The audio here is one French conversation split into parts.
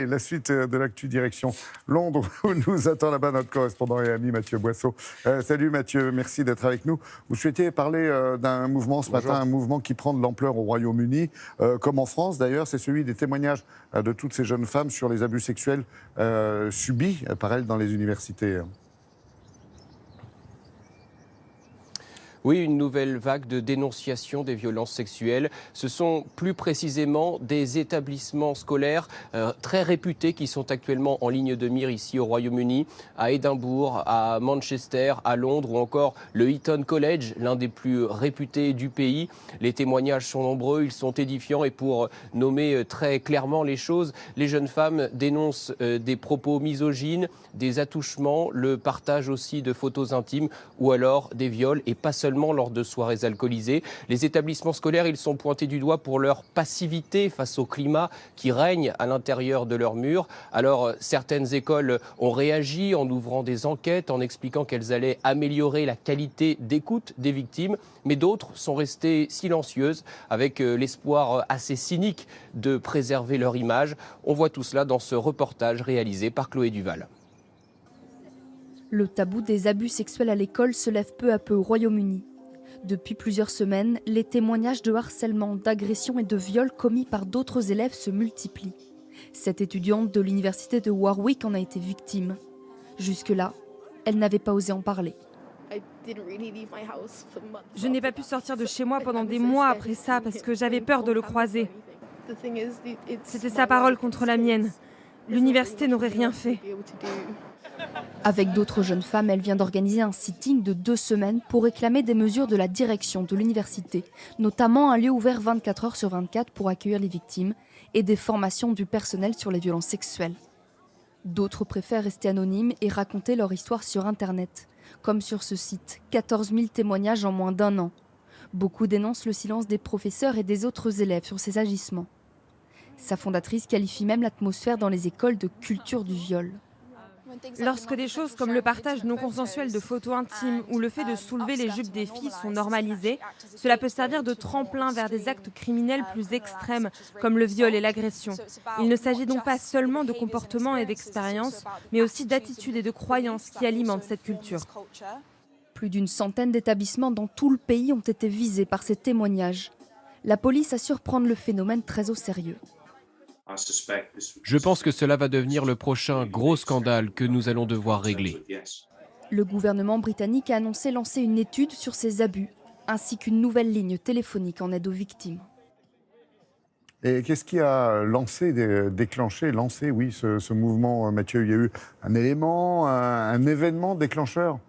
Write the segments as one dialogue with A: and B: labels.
A: Et la suite de l'actu direction Londres, où nous attend là-bas notre correspondant et ami Mathieu Boisseau. Salut Mathieu, merci d'être avec nous. Vous souhaitiez parler d'un mouvement ce matin, un mouvement qui prend de l'ampleur au Royaume-Uni, comme en France d'ailleurs, c'est celui des témoignages de toutes ces jeunes femmes sur les abus sexuels subis par elles dans les universités.
B: Oui, une nouvelle vague de dénonciation des violences sexuelles. Ce sont plus précisément des établissements scolaires très réputés qui sont actuellement en ligne de mire ici au Royaume-Uni, à Édimbourg, à Manchester, à Londres ou encore le Eton College, l'un des plus réputés du pays. Les témoignages sont nombreux, ils sont édifiants et pour nommer très clairement les choses, les jeunes femmes dénoncent des propos misogynes, des attouchements, le partage aussi de photos intimes ou alors des viols et pas seulement lors de soirées alcoolisées. Les établissements scolaires, ils sont pointés du doigt pour leur passivité face au climat qui règne à l'intérieur de leurs murs. Alors, certaines écoles ont réagi en ouvrant des enquêtes, en expliquant qu'elles allaient améliorer la qualité d'écoute des victimes, mais d'autres sont restées silencieuses avec l'espoir assez cynique de préserver leur image. On voit tout cela dans ce reportage réalisé par Chloé Duval.
C: Le tabou des abus sexuels à l'école se lève peu à peu au Royaume-Uni. Depuis plusieurs semaines, les témoignages de harcèlement, d'agression et de viols commis par d'autres élèves se multiplient. Cette étudiante de l'université de Warwick en a été victime. Jusque-là, elle n'avait pas osé en parler.
D: Je n'ai pas pu sortir de chez moi pendant des mois après ça parce que j'avais peur de le croiser. C'était sa parole contre la mienne. L'université n'aurait rien fait.
C: Avec d'autres jeunes femmes, elle vient d'organiser un sitting de 2 semaines pour réclamer des mesures de la direction de l'université, notamment un lieu ouvert 24 heures sur 24 pour accueillir les victimes et des formations du personnel sur les violences sexuelles. D'autres préfèrent rester anonymes et raconter leur histoire sur Internet, comme sur ce site, 14 000 témoignages en moins d'1 an. Beaucoup dénoncent le silence des professeurs et des autres élèves sur ces agissements. Sa fondatrice qualifie même l'atmosphère dans les écoles de culture du viol.
D: Lorsque des choses comme le partage non consensuel de photos intimes ou le fait de soulever les jupes des filles sont normalisées, cela peut servir de tremplin vers des actes criminels plus extrêmes, comme le viol et l'agression. Il ne s'agit donc pas seulement de comportements et d'expériences, mais aussi d'attitudes et de croyances qui alimentent cette culture.
C: Plus d'une centaine d'établissements dans tout le pays ont été visés par ces témoignages. La police assure prendre le phénomène très au sérieux.
B: Je pense que cela va devenir le prochain gros scandale que nous allons devoir régler.
C: Le gouvernement britannique a annoncé lancer une étude sur ces abus, ainsi qu'une nouvelle ligne téléphonique en aide aux victimes.
A: Et qu'est-ce qui a déclenché ce mouvement, Mathieu? Il y a eu un élément, un événement déclencheur?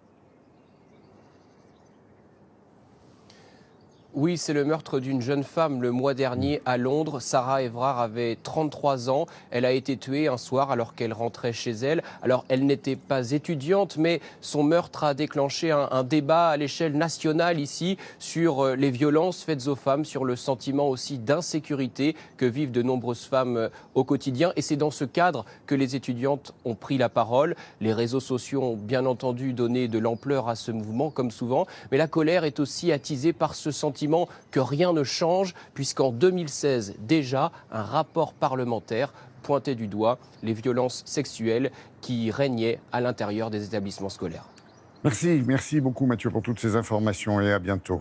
B: Oui, c'est le meurtre d'une jeune femme le mois dernier à Londres. Sarah Everard avait 33 ans. Elle a été tuée un soir alors qu'elle rentrait chez elle. Alors, elle n'était pas étudiante, mais son meurtre a déclenché un débat à l'échelle nationale ici sur les violences faites aux femmes, sur le sentiment aussi d'insécurité que vivent de nombreuses femmes au quotidien. Et c'est dans ce cadre que les étudiantes ont pris la parole. Les réseaux sociaux ont bien entendu donné de l'ampleur à ce mouvement, comme souvent. Mais la colère est aussi attisée par ce sentiment que rien ne change, puisqu'en 2016, déjà, un rapport parlementaire pointait du doigt les violences sexuelles qui régnaient à l'intérieur des établissements scolaires.
A: Merci beaucoup Mathieu pour toutes ces informations et à bientôt.